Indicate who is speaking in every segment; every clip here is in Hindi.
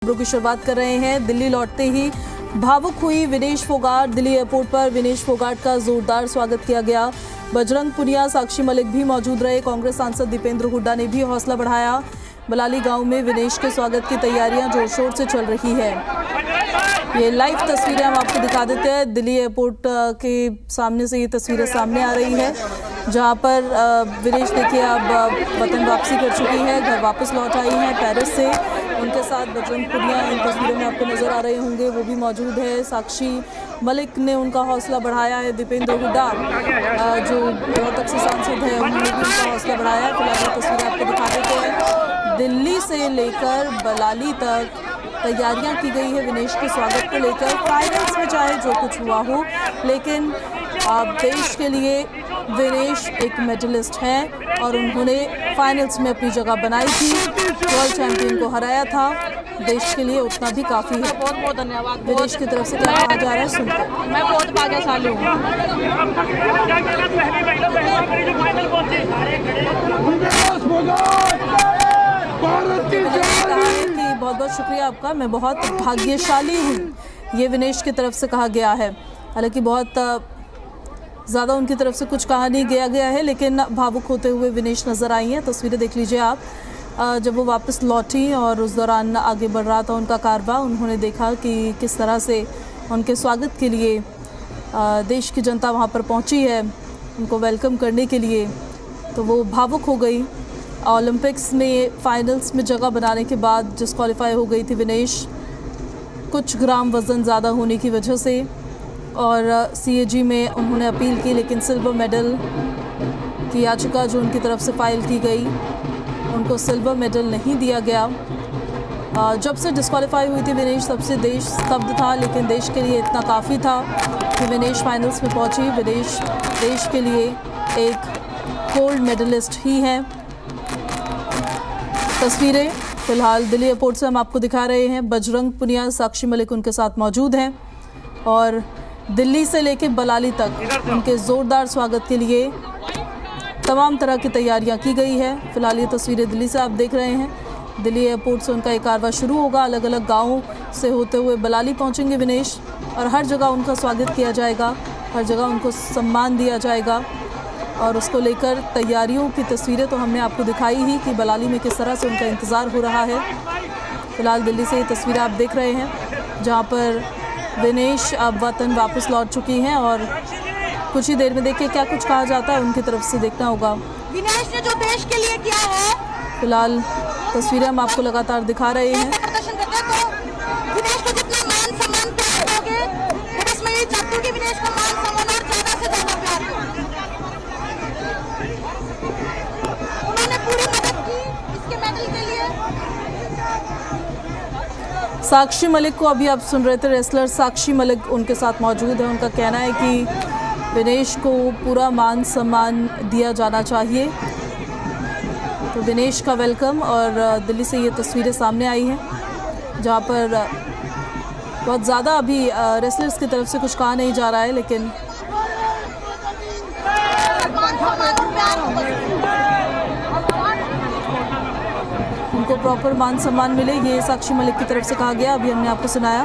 Speaker 1: खबरों की शुरुआत कर रहे हैं। दिल्ली लौटते ही भावुक हुई विनेश फोगाट। दिल्ली एयरपोर्ट पर विनेश फोगाट का जोरदार स्वागत किया गया। बजरंग पुनिया, साक्षी मलिक भी मौजूद रहे। कांग्रेस सांसद दीपेंद्र हुड्डा ने भी हौसला बढ़ाया। बलाली गांव में विनेश के स्वागत की तैयारियां जोर शोर से चल रही है। ये लाइव तस्वीरें हम आपको दिखा देते हैं। दिल्ली एयरपोर्ट के सामने से ये तस्वीरें सामने आ रही है, जहां पर विनेश देखिए अब वतन वापसी कर चुकी है, घर वापस लौट आई है पेरिस से। उनके साथ बजरंग पुनिया इन तस्वीरों में आपको नजर आ रहे होंगे, वो भी मौजूद है। साक्षी मलिक ने उनका हौसला बढ़ाया है। दीपेंद्र हुड्डा जो रोहतक से सांसद है, उन्होंने भी उनका हौसला बढ़ाया है। फिलहाल ये तस्वीरें आपको दिखा देते हैं। दिल्ली से लेकर बलाली तक तैयारियां की गई है विनेश के स्वागत को लेकर। फाइनल्स में चाहे जो कुछ हुआ हो, लेकिन देश के लिए विनेश एक मेडलिस्ट हैं और उन्होंने फाइनल्स में अपनी जगह बनाई थी। वर्ल्ड चैंपियन को हराया था। देश के लिए उतना भी काफ़ी है।
Speaker 2: बहुत बहुत धन्यवाद।
Speaker 1: विदेश की तरफ से क्या कहा जा रहा है सुनते हैं।
Speaker 2: मैं बहुत भाग्यशाली हूँ।
Speaker 1: बहुत बहुत शुक्रिया आपका, मैं बहुत भाग्यशाली हूँ, ये विनेश की तरफ से कहा गया है। हालांकि बहुत ज़्यादा उनकी तरफ से कुछ कहा नहीं गया है, लेकिन भावुक होते हुए विनेश नज़र आई हैं। तस्वीरें देख लीजिए आप। जब वो वापस लौटी और उस दौरान आगे बढ़ रहा था उनका कारवां, उन्होंने देखा कि किस तरह से उनके स्वागत के लिए देश की जनता वहाँ पर पहुँची है उनको वेलकम करने के लिए, तो वो भावुक हो गई। ओलंपिक्स में फाइनल्स में जगह बनाने के बाद डिस्क्वालीफाई हो गई थी विनेश, कुछ ग्राम वज़न ज़्यादा होने की वजह से, और CAG में उन्होंने अपील की, लेकिन सिल्वर मेडल की याचिका जो उनकी तरफ से फाइल की गई, उनको सिल्वर मेडल नहीं दिया गया। जब से डिस्क्वालीफाई हुई थी विनेश, तब से देश स्तब्ध था, लेकिन देश के लिए इतना काफ़ी था कि विनेश फाइनल्स में पहुंची। विनेश देश के लिए एक गोल्ड मेडलिस्ट ही हैं। तस्वीरें फिलहाल दिल्ली एयरपोर्ट से हम आपको दिखा रहे हैं। बजरंग पुनिया, साक्षी मलिक उनके साथ मौजूद हैं और दिल्ली से लेकर बलाली तक उनके ज़ोरदार स्वागत के लिए तमाम तरह की तैयारियां की गई है। फिलहाल ये तस्वीरें दिल्ली से आप देख रहे हैं। दिल्ली एयरपोर्ट से उनका एक कारवां शुरू होगा, अलग अलग गाँवों से होते हुए बलाली पहुंचेंगे विनेश, और हर जगह उनका स्वागत किया जाएगा, हर जगह उनको सम्मान दिया जाएगा। और उसको लेकर तैयारियों की तस्वीरें तो हमने आपको दिखाई ही कि बलाली में किस तरह से उनका इंतज़ार हो रहा है। फिलहाल दिल्ली से ये तस्वीरें आप देख रहे हैं, जहाँ पर विनेश अब वतन वापस लौट चुकी हैं और कुछ ही देर में देखिए क्या कुछ कहा जाता है, उनकी तरफ से देखना होगा।
Speaker 2: विनेश ने जो देश के लिए किया है,
Speaker 1: फिलहाल तस्वीरें हम आपको लगातार दिखा रहे हैं।
Speaker 2: प्रदर्शन करते हैं, तो विनेश को जितना मान सम्मान प्राप्त होगे, मैं बस मैं ये चाहती हूँ कि विनेश को मान सम्मान और ज़्यादा से ज़्यादा प्यार करें। उन्होंने पूरी मदद की इसके मेडल के लिए।
Speaker 1: साक्षी मलिक को अभी आप सुन रहे थे, रेसलर साक्षी मलिक उनके साथ मौजूद है। उनका कहना है कि विनेश को पूरा मान सम्मान दिया जाना चाहिए। तो विनेश का वेलकम, और दिल्ली से ये तस्वीरें सामने आई हैं, जहाँ पर बहुत ज़्यादा अभी रेसलर्स की तरफ से कुछ कहा नहीं जा रहा है, लेकिन उनको प्रॉपर मान सम्मान मिले, ये साक्षी मलिक की तरफ से कहा गया। अभी हमने आपको सुनाया।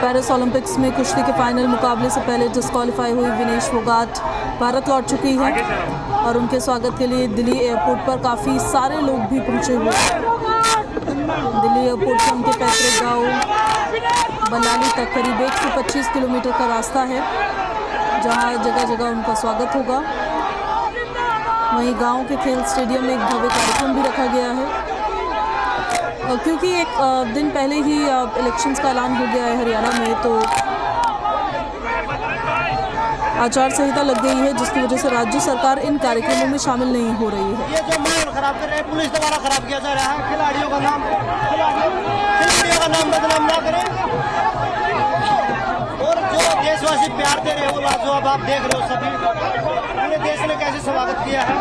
Speaker 1: पेरिस ओलंपिक्स में कुश्ती के फाइनल मुकाबले से पहले डिस्क्वालीफाई हुई विनेश फोगाट भारत लौट चुकी है और उनके स्वागत के लिए दिल्ली एयरपोर्ट पर काफ़ी सारे लोग भी पहुंचे हुए हैं। दिल्ली एयरपोर्ट से उनके पैतृक गाँव बलाली तक करीब 1 से 25 किलोमीटर का रास्ता है, जहां जगह जगह उनका स्वागत होगा। वहीं गांव के खेल स्टेडियम में एक भव्य कार्यक्रम भी रखा गया है, क्योंकि एक दिन पहले ही इलेक्शंस का ऐलान हो गया है हरियाणा में, तो आचार संहिता लग गई है, जिसकी वजह से राज्य सरकार इन कार्यक्रमों में शामिल नहीं हो रही है।
Speaker 3: ये जो माहौल खराब कर रहे हैं, पुलिस द्वारा खराब किया जा रहा है। खिलाड़ियों का नाम बदनाम ना करें, और जो देशवासी प्यार दे रहे हो, लाजवाब आप देख रहे हो, सभी पूरे देश ने कैसे स्वागत किया है।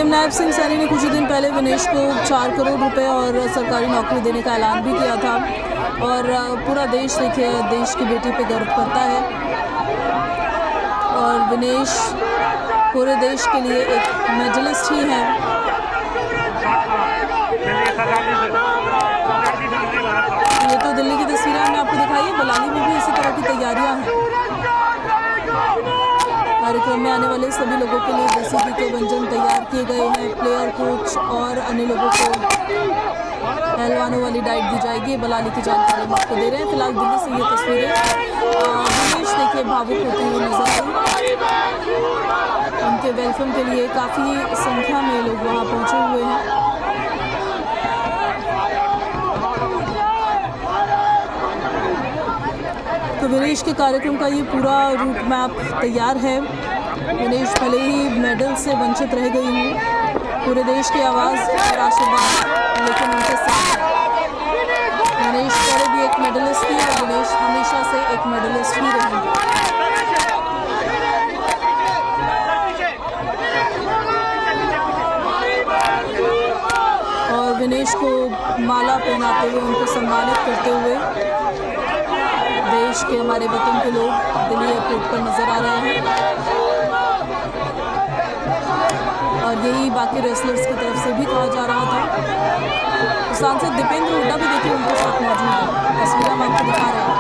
Speaker 1: नायब सिंह सैनी ने कुछ ही दिन पहले विनेश को 4 करोड़ रुपए और सरकारी नौकरी देने का ऐलान भी किया था और पूरा देश देखिए देश की बेटी पे गर्व करता है और विनेश पूरे देश के लिए एक मेडलिस्ट ही हैं। ये तो दिल्ली की तस्वीरें हमने आपको दिखाई है, बलाली में भी इसी तरह की तैयारियां हैं। कार्यक्रम में आने वाले सभी लोगों के लिए देसी घी के व्यंजन तैयार किए गए हैं। प्लेयर, कोच और अन्य लोगों को पहलवानों वाली डाइट दी जाएगी। बलाली की जानकारी हम आपको दे रहे हैं। फिलहाल दिल्ली से ये तस्वीरें विनेश देखिए भावुक होती हुई नजर आई। उनके वेलकम के लिए काफ़ी संख्या में लोग वहाँ पहुँचे हुए हैं। तो विनेश के कार्यक्रम का ये पूरा रूट मैप तैयार है। विनेश भले ही मेडल से वंचित रह गई हूँ, पूरे देश की आवाज़ और आशीर्वाद लेकिन उनके साथ विनेश पहले भी एक मेडलिस्ट थी और विनेश हमेशा से एक मेडलिस्ट ही रहेंगे। और विनेश को माला पहनाते हुए उनको सम्मानित करते हुए देश के हमारे वतन के लोग दिल्ली एयरपोर्ट पर नजर आ रहे हैं और यही बाकी रेसलर्स की तरफ से भी कहा जा रहा था। सांसद दीपेंद्र हुड्डा भी देखिए उनके साथ मौजूद है, तस्वीरें हम आपको दिखा रहे हैं।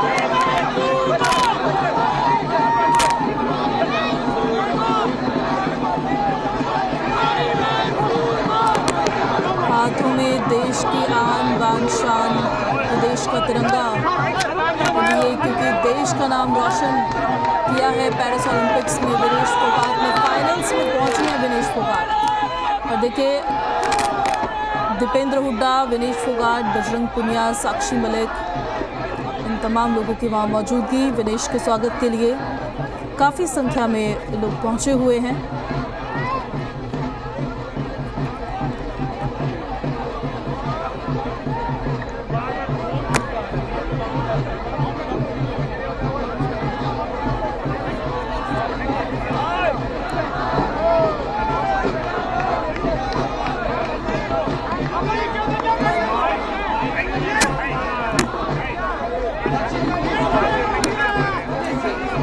Speaker 1: हाथों में देश की आन बान शान, देश का तिरंगा लिए, क्योंकि देश का नाम रोशन किया है पेरिस ओलंपिक्स में। विनेश फोगाट ने फाइनल्स में पहुंची है विनेश फोगाट। और देखिए दीपेंद्र हुड्डा, विनेश फोगाट, बजरंग पुनिया, साक्षी मलिक, इन तमाम लोगों की वहाँ मौजूदगी। विनेश के स्वागत के लिए काफ़ी संख्या में लोग पहुँचे हुए हैं।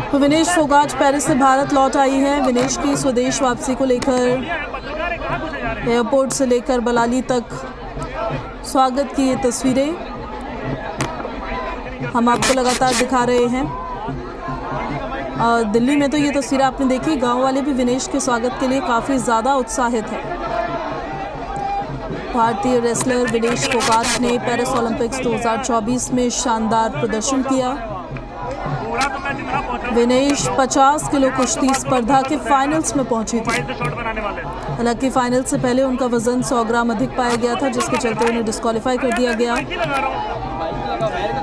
Speaker 1: तो विनेश फोगाट पेरिस से भारत लौट आई है। विनेश की स्वदेश वापसी को लेकर एयरपोर्ट से लेकर बलाली तक स्वागत की ये तस्वीरें हम आपको लगातार दिखा रहे हैं। और दिल्ली में तो ये तस्वीरें आपने देखी, गांव वाले भी विनेश के स्वागत के लिए काफ़ी ज़्यादा उत्साहित हैं। भारतीय रेसलर विनेश फोगाट ने पेरिस ओलंपिक्स 2024 में शानदार प्रदर्शन किया। विनेश 50 किलो कुश्ती स्पर्धा के फाइनल्स में पहुंची थी। हालांकि फाइनल से पहले उनका वजन 100 ग्राम अधिक पाया गया था, जिसके चलते उन्हें डिस्क्वालीफाई कर दिया गया।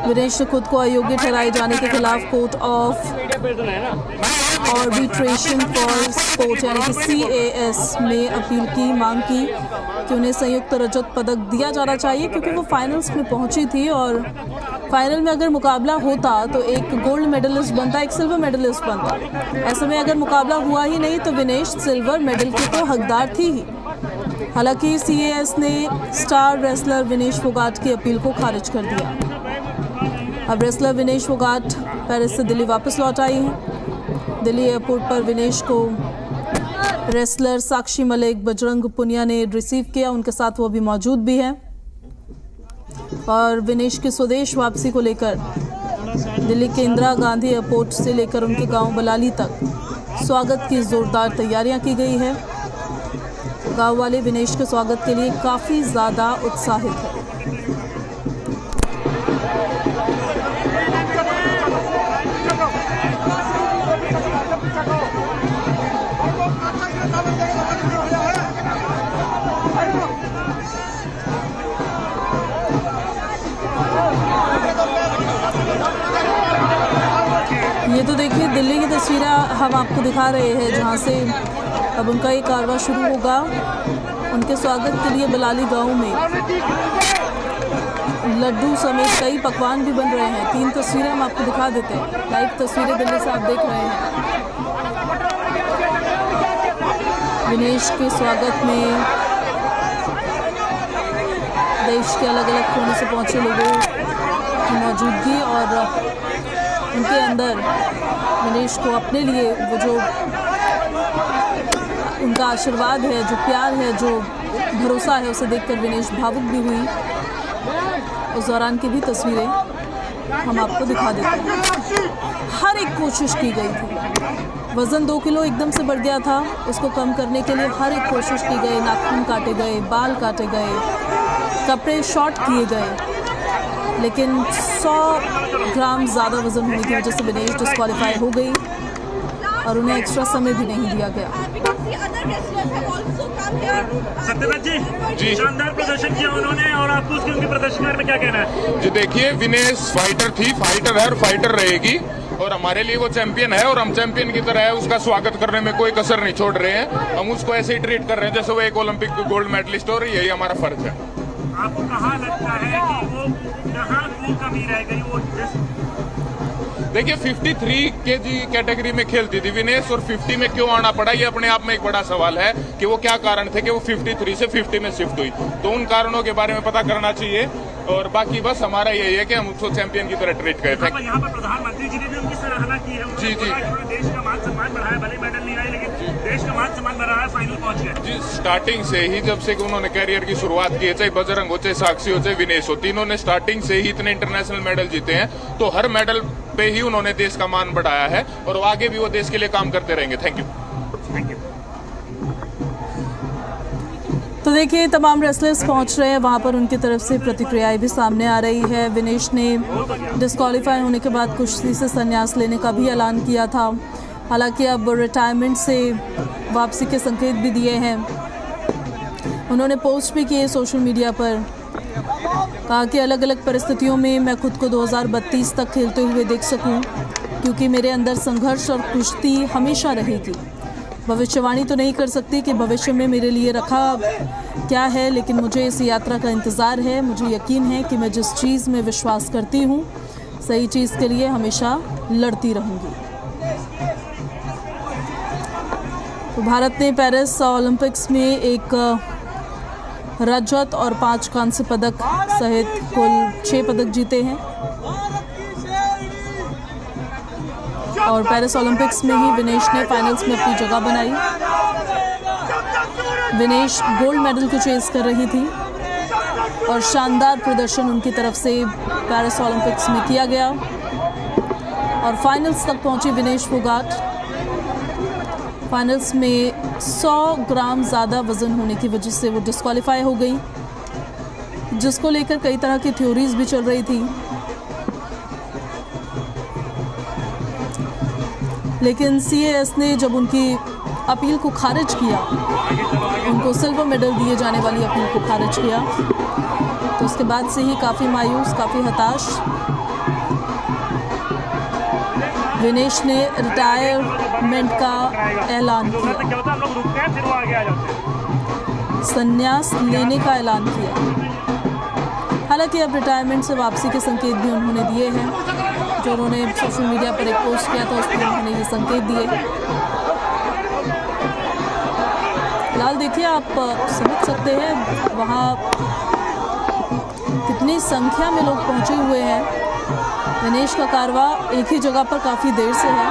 Speaker 1: विनेश ने खुद को अयोग्य ठहराए जाने के खिलाफ court of arbitration for sport यानी कि CAS में अपील की, मांग की कि उन्हें संयुक्त रजत पदक दिया जाना चाहिए, क्योंकि वो फाइनल्स में पहुंची थी और फाइनल में अगर मुकाबला होता तो एक गोल्ड मेडलिस्ट बनता, एक सिल्वर मेडलिस्ट बनता। ऐसे में अगर मुकाबला हुआ ही नहीं तो विनेश सिल्वर मेडल की तो हकदार थी ही। हालांकि CAS ने स्टार रेसलर विनेश फोगाट की अपील को खारिज कर दिया। अब रेसलर विनेश फोगाट पेरिस से दिल्ली वापस लौट आई हैं। दिल्ली एयरपोर्ट पर विनेश को रेसलर साक्षी मलिक, बजरंग पुनिया ने रिसीव किया, उनके साथ वो भी मौजूद भी हैं। और विनेश की स्वदेश वापसी को लेकर दिल्ली के इंदिरा गांधी एयरपोर्ट से लेकर उनके गांव बलाली तक स्वागत की जोरदार तैयारियां की गई है। गांव वाले विनेश के स्वागत के लिए काफ़ी ज़्यादा उत्साहित हैं। ये तो देखिए दिल्ली की तस्वीरें हम आपको दिखा रहे हैं, जहाँ से अब उनका ये कारवां शुरू होगा। उनके स्वागत के लिए बलाली गांव में लड्डू समेत कई पकवान भी बन रहे हैं। 3 तस्वीरें हम आपको दिखा देते हैं, लाइव तस्वीरें दिल्ली से आप देख रहे हैं। विनेश के स्वागत में देश के अलग अलग कोने से पहुंचे लोगों की मौजूदगी और उनके अंदर विनेश को अपने लिए वो जो उनका आशीर्वाद है, जो प्यार है, जो भरोसा है, उसे देखकर विनेश भावुक भी हुई। उस दौरान की भी तस्वीरें हम आपको दिखा देते हैं। हर एक कोशिश की गई थी। वज़न 2 किलो एकदम से बढ़ गया था, उसको कम करने के लिए हर एक कोशिश की गई। नाखून काटे गए, बाल काटे गए, कपड़े शॉर्ट किए गए, लेकिन 100 ग्राम ज़्यादा वज़न होने की वजह से विनेश डिस्क्वालीफाई हो गई और उन्हें एक्स्ट्रा समय भी नहीं दिया गया।
Speaker 4: सत्यव्रत जी शानदार प्रदर्शन किया उन्होंने और आपको उसके उनके प्रदर्शन में क्या कहना है?
Speaker 5: जी देखिए, विनेश फाइटर थी, फाइटर है और फाइटर रहेगी और हमारे लिए वो चैंपियन है और हम चैंपियन की तरह है। उसका स्वागत करने में कोई कसर नहीं छोड़ रहे हैं। हम उसको ऐसे ही ट्रीट कर रहे हैं जैसे वो एक ओलंपिक गोल्ड मेडलिस्ट हो, यही हमारा फर्ज है।
Speaker 4: आपको कहाँ लगता है कि वो कहाँ की कमी रह गई? वो
Speaker 5: देखिए 53 केजी कैटेगरी में खेलती थी विनेश और 50 में क्यों आना पड़ा, ये अपने आप में एक बड़ा सवाल है कि वो क्या कारण थे कि वो 53 से 50 में शिफ्ट हुई। तो उन कारणों के बारे में पता करना चाहिए और बाकी बस हमारा यही है कि हम उसको चैंपियन की तरह ट्रीट करें।
Speaker 4: यहाँ पर प्रधानमंत्री जी ने भी उनकी सराहना की है।
Speaker 5: जी जी,
Speaker 4: देश का मान सम्मान बढ़ाया, भले मेडल नहीं आए लेकिन देश का मान सम्मान बढ़ाया, फाइनल पहुंच गए।
Speaker 5: जी स्टार्टिंग से ही जब से उन्होंने कैरियर की शुरुआत की है, चाहे बजरंग हो, चाहे साक्षी हो, चाहे विनेश हो, तीनों ने स्टार्टिंग से ही इतने इंटरनेशनल मेडल जीते हैं। तो हर मेडल पे ही उन्होंने देश का मान बढ़ाया है और आगे भी वो देश के लिए काम करते रहेंगे। Thank you.
Speaker 1: तो देखिए, तमाम रेसलर्स पहुंच रहे हैं वहां पर, उनकी तरफ से प्रतिक्रियाएं भी सामने आ रही है। विनेश ने डिस्क्वालीफाई होने के बाद कुश्ती से संन्यास लेने का भी ऐलान किया था। हालांकि अब रिटायरमेंट से वापसी के संकेत भी दिए हैं। उन्होंने पोस्ट भी किए सोशल मीडिया पर, कहा कि अलग अलग परिस्थितियों में मैं खुद को 2032 तक खेलते हुए देख सकूं, क्योंकि मेरे अंदर संघर्ष और कुश्ती हमेशा रहेगी। भविष्यवाणी तो नहीं कर सकती कि भविष्य में मेरे लिए रखा क्या है, लेकिन मुझे इस यात्रा का इंतज़ार है। मुझे यकीन है कि मैं जिस चीज़ में विश्वास करती हूँ, सही चीज़ के लिए हमेशा लड़ती रहूँगी। तो भारत ने पेरिस ओलंपिक्स में एक रजत और 5 कांस्य पदक सहित कुल 6 पदक जीते हैं और पेरिस ओलंपिक्स में ही विनेश ने फाइनल्स में अपनी जगह बनाई। विनेश गोल्ड मेडल को चेस कर रही थी और शानदार प्रदर्शन उनकी तरफ से पेरिस ओलंपिक्स में किया गया और फाइनल्स तक पहुंची विनेश फोगाट। फाइनल्स में 100 ग्राम ज़्यादा वज़न होने की वजह से वो डिस्क्वालीफाई हो गई, जिसको लेकर कई तरह की थ्योरीज भी चल रही थी। लेकिन CAS ने जब उनकी अपील को खारिज किया, उनको सिल्वर मेडल दिए जाने वाली अपील को खारिज किया, तो उसके बाद से ही काफ़ी मायूस, काफ़ी हताश विनेश ने रिटायरमेंट का ऐलान किया, संन्यास लेने का ऐलान किया। हालांकि अब रिटायरमेंट से वापसी के संकेत भी उन्होंने दिए हैं। जो उन्होंने सोशल मीडिया पर एक पोस्ट किया था, उसमें उन्होंने ये संकेत दिए। फिलहाल देखिए, आप समझ सकते हैं वहाँ कितनी संख्या में लोग पहुँचे हुए हैं। विनेश का कारवां एक ही जगह पर काफ़ी देर से है।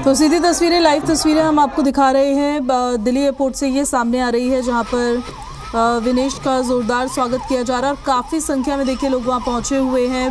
Speaker 1: तो सीधी तस्वीरें, लाइव तस्वीरें हम आपको दिखा रहे हैं दिल्ली एयरपोर्ट से। ये सामने आ रही है जहां पर विनेश का जोरदार स्वागत किया जा रहा है और काफ़ी संख्या में देखिए लोग वहां पहुंचे हुए हैं।